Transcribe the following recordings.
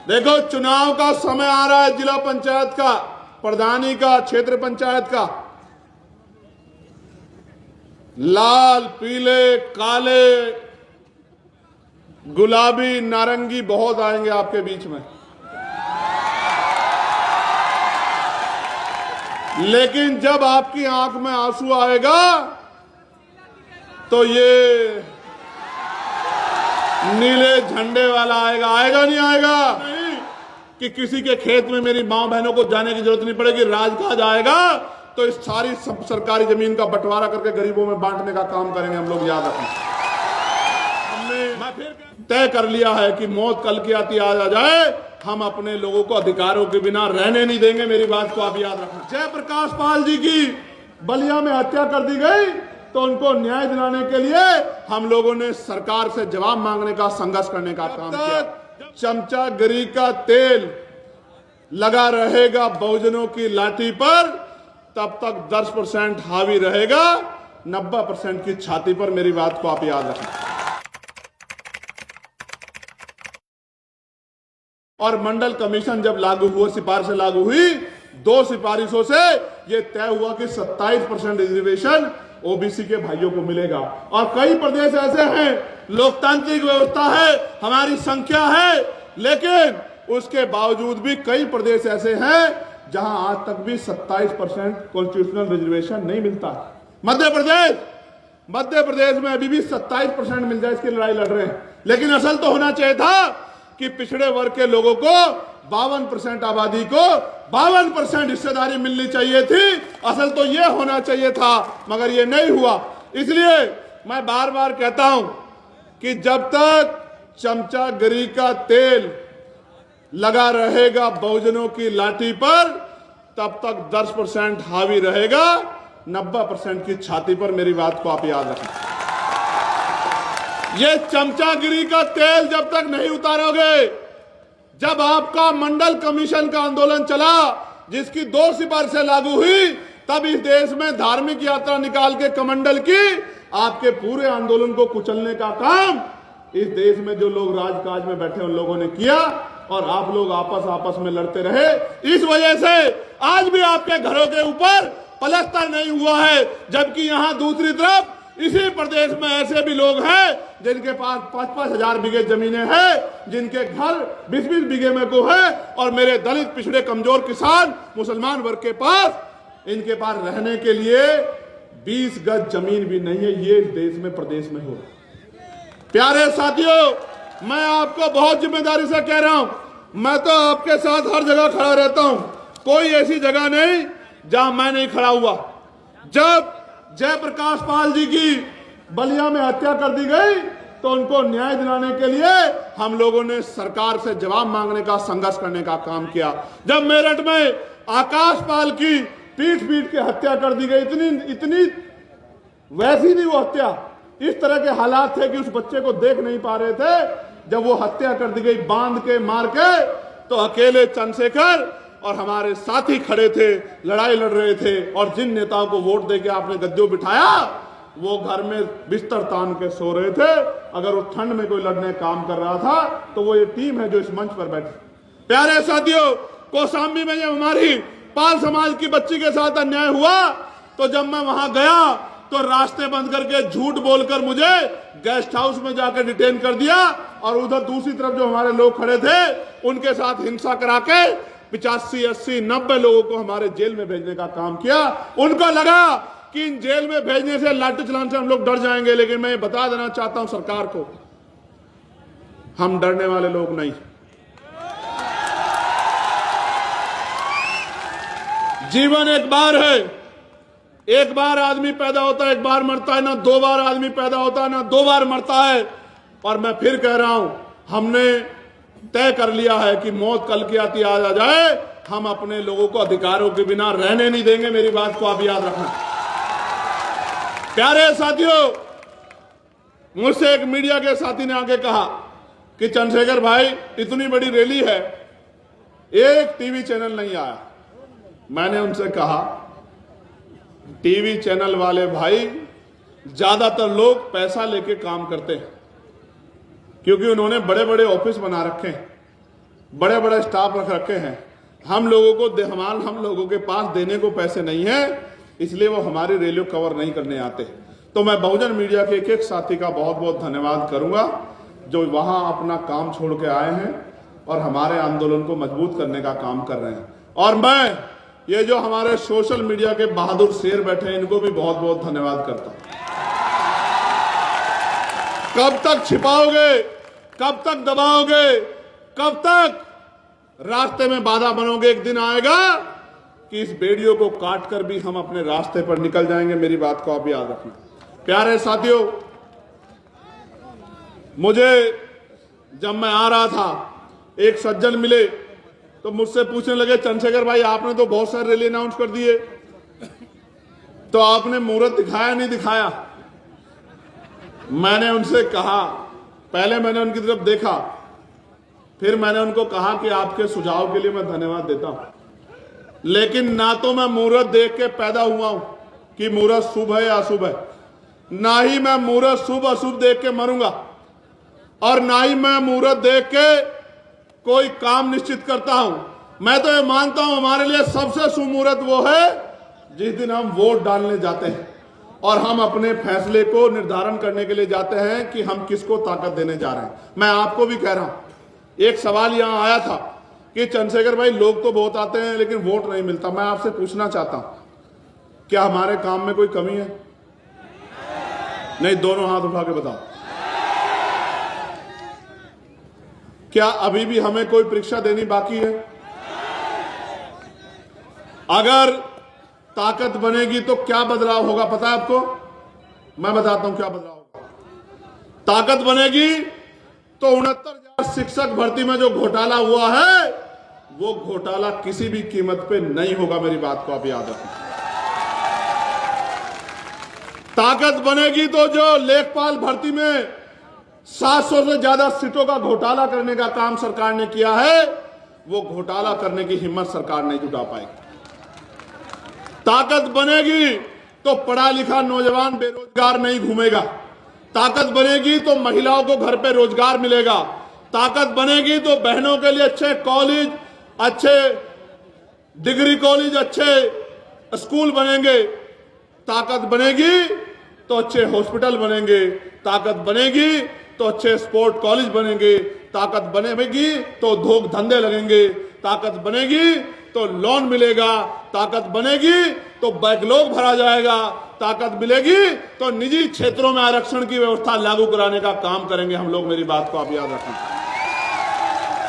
देखो, चुनाव का समय आ रहा है, जिला पंचायत का, प्रधानी का, क्षेत्र पंचायत का। लाल, पीले, काले, गुलाबी, नारंगी बहुत आएंगे आपके बीच में, लेकिन जब आपकी आंख में आंसू आएगा तो ये नीले झंडे वाला आएगा। आएगा नहीं आएगा? नहीं कि किसी के खेत में मेरी मां बहनों को जाने की जरूरत नहीं पड़ेगी। राजकाज आएगा तो इस सारी सरकारी जमीन का बंटवारा करके गरीबों में बांटने का काम करेंगे हम लोग, याद रखें। हमने फिर तय कर लिया है कि मौत कल की आती आज आ जाए, हम अपने लोगों को अधिकारों के बिना रहने नहीं देंगे। मेरी बात को आप याद रखना। जयप्रकाश पाल जी की बलिया में हत्या कर दी गई तो उनको न्याय दिलाने के लिए हम लोगों ने सरकार से जवाब मांगने का, संघर्ष करने का काम किया। चमचागिरी का तेल लगा रहेगा बहुजनों की लाठी पर, तब तक 10% हावी रहेगा 90% की छाती पर। मेरी बात को आप याद रखें। और मंडल कमीशन जब लागू हुआ, सिफारिश लागू हुई, 2 सिफारिशों से यह तय हुआ कि 27% रिजर्वेशन ओबीसी के भाइयों को मिलेगा। और कई प्रदेश ऐसे हैं, लोकतांत्रिक व्यवस्था है, हमारी संख्या है, लेकिन उसके बावजूद भी कई प्रदेश ऐसे हैं जहां आज तक भी 27% कॉन्स्टिट्यूशनल रिजर्वेशन नहीं मिलता। मध्य प्रदेश में अभी भी 27% मिल जाए, इसकी लड़ाई लड़ रहे हैं। लेकिन असल तो होना चाहिए था कि पिछड़े वर्ग के लोगों को, 52% आबादी को 52% हिस्सेदारी मिलनी चाहिए थी। असल तो यह होना चाहिए था, मगर यह नहीं हुआ। इसलिए मैं बार बार कहता हूं कि जब तक चमचागिरी का तेल लगा रहेगा बहुजनों की लाठी पर, तब तक 10% हावी रहेगा 90% की छाती पर। मेरी बात को आप याद रखें। ये चमचागिरी का तेल जब तक नहीं उतारोगे, जब आपका मंडल कमीशन का आंदोलन चला, जिसकी 2 सिफारिशें लागू हुई, तब इस देश में धार्मिक यात्रा निकाल के कमंडल की आपके पूरे आंदोलन को कुचलने का काम इस देश में जो लोग राजकाज में बैठे उन लोगों ने किया, और आप लोग आपस में लड़ते रहे। इस वजह से आज भी आपके घरों के ऊपर पलस्तर नहीं हुआ है, जबकि यहां दूसरी तरफ इसी प्रदेश में ऐसे भी लोग हैं जिनके पास 5-5 हजार बीघे जमीनें हैं, जिनके घर 20-20 बीघे में को है, और मेरे दलित, पिछड़े, कमजोर किसान, मुसलमान वर्ग के पास, इनके पास रहने के लिए 20 गज जमीन भी नहीं है। ये इस देश में, प्रदेश में हो। प्यारे साथियों, मैं आपको बहुत जिम्मेदारी से कह रहा हूं, मैं तो आपके साथ हर जगह खड़ा रहता हूं। कोई ऐसी जगह नहीं जहां मैं नहीं खड़ा हुआ। जब जयप्रकाश पाल जी की बलिया में हत्या कर दी गई तो उनको न्याय दिलाने के लिए हम लोगों ने सरकार से जवाब मांगने का, संघर्ष करने का काम किया। जब मेरठ में आकाश पाल की पीट के हत्या कर दी गई, इतनी वैसी थी वो हत्या, इस तरह के हालात थे कि उस बच्चे को देख नहीं पा रहे थे। जब वो हत्या कर दी गई बांध के, मार के, तो अकेले चंद्रशेखर और हमारे साथी खड़े थे, लड़ाई लड़ रहे थे। और जिन नेताओं को वोट देके आपने गद्दियों बिठाया, वो घर में बिस्तर तान के सो रहे थे। अगर वो ठंड में कोई लड़ने काम कर रहा था तो वो ये टीम है जो इस मंच पर बैठी। प्यारे साथियों, कौशाम्बी में जब हमारी पाल समाज की बच्ची के साथ अन्याय हुआ, तो जब मैं वहां गया तो रास्ते बंद करके, झूठ बोलकर मुझे गेस्ट हाउस में जाकर डिटेन कर दिया, और उधर दूसरी तरफ जो हमारे लोग खड़े थे उनके साथ हिंसा करा के 85, 80, 90 लोगों को हमारे जेल में भेजने का काम किया। उनको लगा कि इन जेल में भेजने से, लाठी चलाने से हम लोग डर जाएंगे, लेकिन मैं बता देना चाहता हूं सरकार को, हम डरने वाले लोग नहीं। जीवन एक बार है, एक बार आदमी पैदा होता है, एक बार मरता है। ना 2 बार आदमी पैदा होता है, ना 2 बार मरता है। और मैं फिर कह रहा हूं, हमने तय कर लिया है कि मौत कल की आती आज आ जाए, हम अपने लोगों को अधिकारों के बिना रहने नहीं देंगे। मेरी बात को आप याद रखना। प्यारे साथियों, मुझसे एक मीडिया के साथी ने आके कहा कि चंद्रशेखर भाई, इतनी बड़ी रैली है, एक टीवी चैनल नहीं आया। मैंने उनसे कहा, टीवी चैनल वाले भाई, ज्यादातर लोग पैसा लेके काम करते हैं, क्योंकि उन्होंने बड़े बड़े ऑफिस बना रखे हैं। बड़े बड़े स्टाफ रख रखे हैं। हम लोगों के पास देने को पैसे नहीं है, इसलिए वो हमारी रैलियों कवर नहीं करने आते। तो मैं बहुजन मीडिया के एक एक साथी का बहुत बहुत धन्यवाद करूंगा जो वहां अपना काम छोड़ के आए हैं और हमारे आंदोलन को मजबूत करने का काम कर रहे हैं। और मैं ये जो हमारे सोशल मीडिया के बहादुर शेर बैठे हैं, इनको भी बहुत बहुत धन्यवाद करता हूं। कब तक छिपाओगे, कब तक दबाओगे, कब तक रास्ते में बाधा बनोगे? एक दिन आएगा कि इस बेड़ियों को काट कर भी हम अपने रास्ते पर निकल जाएंगे। मेरी बात को आप याद रखना। प्यारे साथियों, मुझे जब मैं आ रहा था एक सज्जन मिले तो मुझसे पूछने लगे, चंद्रशेखर भाई आपने तो बहुत सारे रैली अनाउंस कर दिए, तो आपने मुहूर्त दिखाया नहीं दिखाया? मैंने उनसे कहा, पहले मैंने उनकी तरफ देखा, फिर मैंने उनको कहा कि आपके सुझाव के लिए मैं धन्यवाद देता हूं, लेकिन ना तो मैं मुहूर्त देख के पैदा हुआ हूं कि मुहूर्त शुभ है या अशुभ है, ना ही मैं मुहूर्त शुभ अशुभ देख के मरूंगा, और ना ही मैं मुहूर्त देख के कोई काम निश्चित करता हूं। मैं तो ये मानता हूं हमारे लिए सबसे शुभ मुहूर्त वो है जिस दिन हम वोट डालने जाते हैं और हम अपने फैसले को निर्धारण करने के लिए जाते हैं कि हम किसको ताकत देने जा रहे हैं। मैं आपको भी कह रहा हूं, एक सवाल यहां आया था कि चंद्रशेखर भाई लोग तो बहुत आते हैं लेकिन वोट नहीं मिलता। मैं आपसे पूछना चाहता हूं, क्या हमारे काम में कोई कमी है? नहीं, दोनों हाथ उठा के बताओ। क्या अभी भी हमें कोई परीक्षा देनी बाकी है? अगर ताकत बनेगी तो क्या बदलाव होगा पता है आपको? मैं बताता हूं क्या बदलाव होगा। ताकत बनेगी तो 69,000 शिक्षक भर्ती में जो घोटाला हुआ है वो घोटाला किसी भी कीमत पे नहीं होगा। मेरी बात को आप याद रखें। ताकत बनेगी तो जो लेखपाल भर्ती में 700 से ज्यादा सीटों का घोटाला करने का काम सरकार ने किया है, वो घोटाला करने की हिम्मत सरकार नहीं जुटा पाएगी। ताकत बनेगी तो पढ़ा लिखा नौजवान बेरोजगार नहीं घूमेगा। ताकत बनेगी तो महिलाओं को घर पे रोजगार मिलेगा। ताकत बनेगी तो बहनों के लिए अच्छे कॉलेज, अच्छे डिग्री कॉलेज, अच्छे स्कूल बनेंगे। ताकत बनेगी तो अच्छे हॉस्पिटल बनेंगे। ताकत बनेगी तो अच्छे स्पोर्ट कॉलेज बनेंगे। ताकत बनेगी तो उद्योग धंधे लगेंगे। ताकत बनेगी तो लोन मिलेगा। ताकत बनेगी तो बैकलॉग भरा जाएगा। ताकत मिलेगी तो निजी क्षेत्रों में आरक्षण की व्यवस्था लागू कराने का काम करेंगे हम लोग। मेरी बात को आप याद रखें।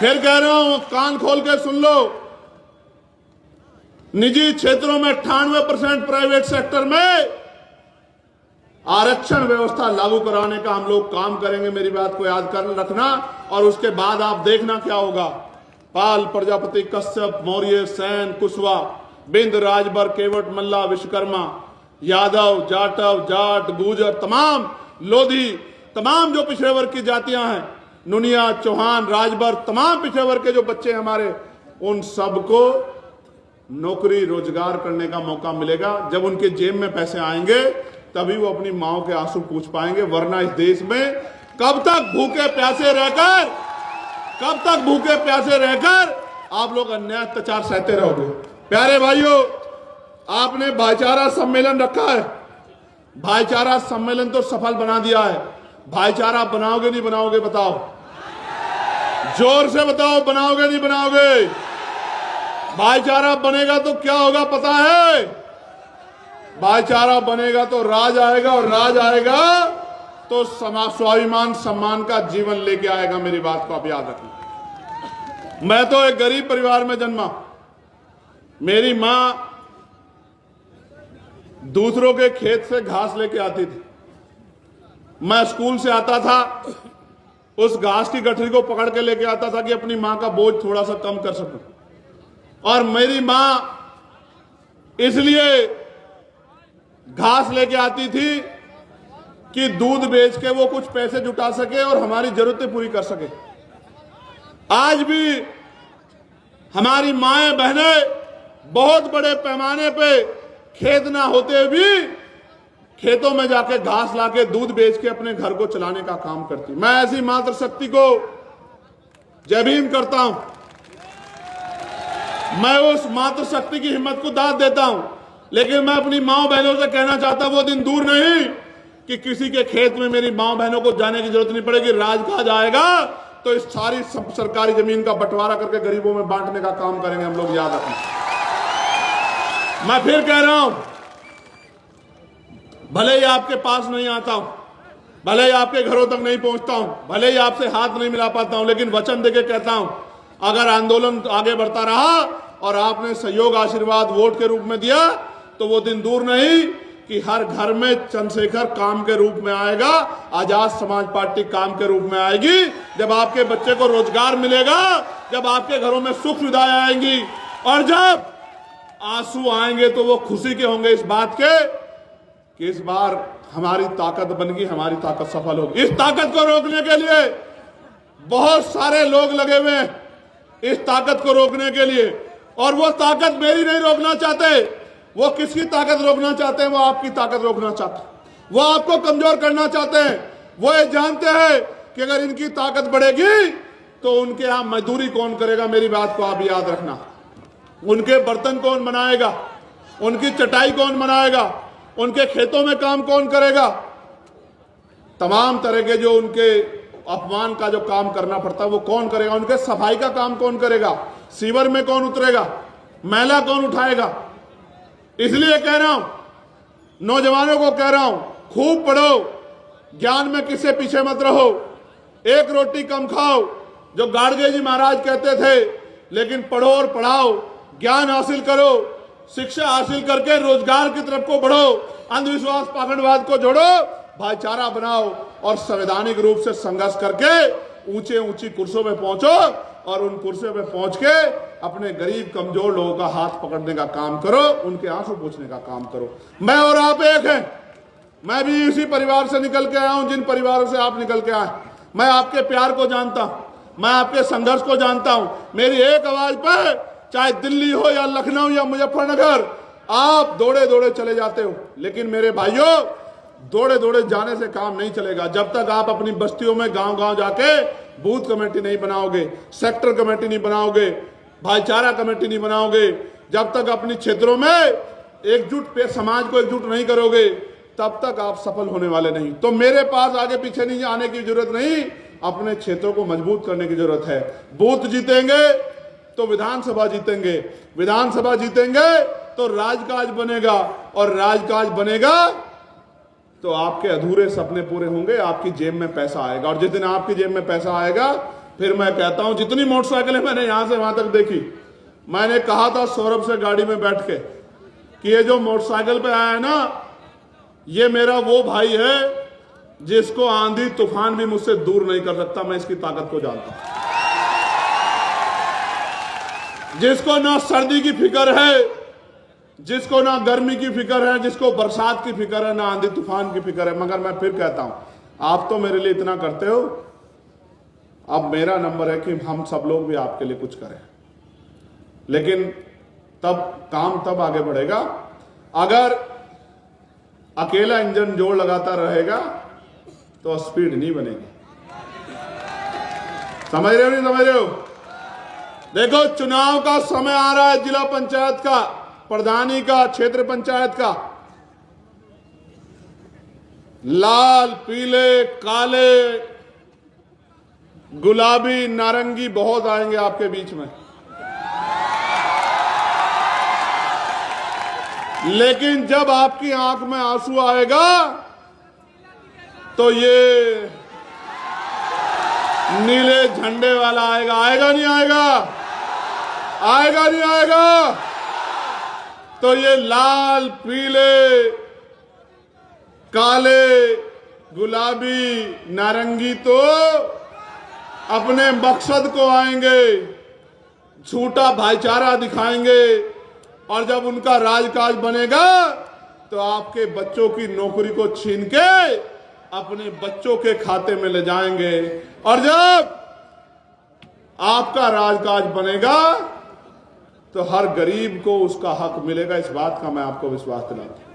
फिर कह रहा हूं, कान खोल के सुन लो, निजी क्षेत्रों में 98% प्राइवेट सेक्टर में आरक्षण व्यवस्था लागू कराने का हम लोग काम करेंगे। मेरी बात को याद कर रखना। और उसके बाद आप देखना क्या होगा। पाल, प्रजापति, कश्यप, मौर्य, सैन, कुशवाहा, बिंद, राजभर, केवट, मल्ला, विश्वकर्मा, यादव, जाटव, जाट, गुर्जर, तमाम लोधी, तमाम जो पिछड़े वर्ग की जातियां हैं, नुनिया, चौहान, राजभर, तमाम पिछड़े वर्ग के जो बच्चे हमारे, उन सबको नौकरी रोजगार करने का मौका मिलेगा। जब उनके जेब में पैसे आएंगे तभी वो अपनी माओ के आंसू पूछ पाएंगे। वरना इस देश में कब तक भूखे प्यासे रहकर आप लोग अन्याय अत्याचार सहते रहोगे? प्यारे भाइयों, आपने भाईचारा सम्मेलन रखा है। भाईचारा सम्मेलन तो सफल बना दिया है। भाईचारा बनाओगे नहीं बनाओगे? बताओ, जोर से बताओ, बनाओगे नहीं बनाओगे? भाईचारा बनेगा तो क्या होगा पता है? भाईचारा बनेगा तो राज आएगा, और राज आएगा तो स्वाभिमान सम्मान का जीवन लेके आएगा। मेरी बात को आप याद रखना। मैं तो एक गरीब परिवार में जन्मा। मेरी मां दूसरों के खेत से घास लेके आती थी। मैं स्कूल से आता था, उस घास की गठरी को पकड़ के लेके आता था कि अपनी मां का बोझ थोड़ा सा कम कर सकूं। और मेरी मां इसलिए घास लेके आती थी कि दूध बेच के वो कुछ पैसे जुटा सके और हमारी जरूरतें पूरी कर सके। आज भी हमारी माएं बहनें बहुत बड़े पैमाने पे खेत ना होते भी खेतों में जाके घास लाके दूध बेच के अपने घर को चलाने का काम करती। मैं ऐसी मातृशक्ति को जय भीम करता हूं। मैं उस मातृशक्ति की हिम्मत को दाद देता हूं, लेकिन मैं अपनी माँ बहनों से कहना चाहता हूं वो दिन दूर नहीं कि किसी के खेत में मेरी माँ बहनों को जाने की जरूरत नहीं पड़ेगी। राजकाज आएगा तो इस सारी सरकारी जमीन का बंटवारा करके गरीबों में बांटने का काम करेंगे हम लोग, याद रखना। मैं फिर कह रहा हूं, भले ही आपके पास नहीं आता हूं, भले ही आपके घरों तक नहीं पहुंचता हूं, भले ही आपसे हाथ नहीं मिला पाता हूं, लेकिन वचन देके कहता हूं, अगर आंदोलन आगे बढ़ता रहा और आपने सहयोग आशीर्वाद वोट के रूप में दिया तो वो दिन दूर नहीं कि हर घर में चंद्रशेखर काम के रूप में आएगा, आजाद समाज पार्टी काम के रूप में आएगी। जब आपके बच्चे को रोजगार मिलेगा, जब आपके घरों में सुख सुविधाएं आएंगी और जब आंसू आएंगे तो वो खुशी के होंगे इस बात के कि इस बार हमारी ताकत बन गई, हमारी ताकत सफल होगी। इस ताकत को रोकने के लिए बहुत सारे लोग लगे हुए हैं, इस ताकत को रोकने के लिए, और वो ताकत मेरी नहीं रोकना चाहते। वो किसकी ताकत रोकना चाहते हैं? वो आपकी ताकत रोकना चाहते हैं, वो आपको कमजोर करना चाहते हैं। वो ये जानते हैं कि अगर इनकी ताकत बढ़ेगी तो उनके यहां मजदूरी कौन करेगा। मेरी बात को आप याद रखना, उनके बर्तन कौन बनाएगा, उनकी चटाई कौन बनाएगा, उनके खेतों में काम कौन करेगा, तमाम तरह के जो उनके अपमान का जो काम करना पड़ता है वो कौन करेगा, उनके सफाई का काम कौन करेगा, सीवर में कौन उतरेगा, मैला कौन उठाएगा। इसलिए कह रहा हूं, नौजवानों को कह रहा हूं, खूब पढ़ो, ज्ञान में किससे पीछे मत रहो, एक रोटी कम खाओ जो गाड़गे जी महाराज कहते थे, लेकिन पढ़ो और पढ़ाओ, ज्ञान हासिल करो, शिक्षा हासिल करके रोजगार की तरफ को बढ़ो, अंधविश्वास पाखंडवाद को जोड़ो, भाईचारा बनाओ और संवैधानिक रूप से संघर्ष करके ऊंचे ऊंची कुर्सियों पे पहुंचो और उन कुर्सियों पे पहुंच के अपने गरीब कमजोर लोगों का हाथ पकड़ने का काम करो, उनके आंसू पोंछने का काम करो। मैं और आप एक हैं, मैं भी उसी परिवार से निकल के आया हूं जिन परिवारों से आप निकल के आए। मैं आपके प्यार को जानता हूं, मैं आपके संघर्ष को जानता हूं। मेरी एक आवाज पर चाहे दिल्ली हो या लखनऊ या मुजफ्फरनगर, आप दौड़े दौड़े चले जाते हो, लेकिन मेरे भाइयों दौड़े दौड़े जाने से काम नहीं चलेगा। जब तक आप अपनी बस्तियों में गांव गांव जाके बूथ कमेटी नहीं बनाओगे, सेक्टर कमेटी नहीं बनाओगे, भाईचारा कमेटी नहीं बनाओगे, जब तक अपने क्षेत्रों में एकजुट समाज को एकजुट नहीं करोगे, तब तक आप सफल होने वाले नहीं। तो मेरे पास आगे पीछे नहीं आने की जरूरत नहीं, अपने क्षेत्रों को मजबूत करने की जरूरत है। बूथ जीतेंगे तो विधानसभा जीतेंगे, विधानसभा जीतेंगे तो राजकाज बनेगा, और राजकाज बनेगा तो आपके अधूरे सपने पूरे होंगे, आपकी जेब में पैसा आएगा। और जिस दिन आपकी जेब में पैसा आएगा, फिर मैं कहता हूं, जितनी मोटरसाइकिलें मैंने यहां से वहां तक देखी, मैंने कहा था सौरभ से गाड़ी में बैठ के कि ये जो मोटरसाइकिल पे आया है ना, ये मेरा वो भाई है जिसको आंधी तूफान भी मुझसे दूर नहीं कर सकता। मैं इसकी ताकत को जानता हूं, जिसको ना सर्दी की फिक्र है, जिसको ना गर्मी की फिक्र है, जिसको बरसात की फिक्र है, ना आंधी तूफान की फिक्र है। मगर मैं फिर कहता हूं, आप तो मेरे लिए इतना करते हो, अब मेरा नंबर है कि हम सब लोग भी आपके लिए कुछ करें। लेकिन तब काम तब आगे बढ़ेगा अगर अकेला इंजन जोर लगाता रहेगा तो स्पीड नहीं बनेगी। समझ रहे हो नहीं समझ रहे हो? देखो, चुनाव का समय आ रहा है, जिला पंचायत का, प्रधानी का, क्षेत्र पंचायत का। लाल, पीले, काले, गुलाबी, नारंगी बहुत आएंगे आपके बीच में, लेकिन जब आपकी आंख में आंसू आएगा तो ये नीले झंडे वाला आएगा। आएगा नहीं आएगा? आएगा नहीं आएगा? तो ये लाल, पीले, काले, गुलाबी, नारंगी तो अपने मकसद को आएंगे, झूठा भाईचारा दिखाएंगे, और जब उनका राजकाज बनेगा तो आपके बच्चों की नौकरी को छीन के अपने बच्चों के खाते में ले जाएंगे। और जब आपका राजकाज बनेगा तो हर गरीब को उसका हक मिलेगा। इस बात का मैं आपको विश्वास दिलाता हूं।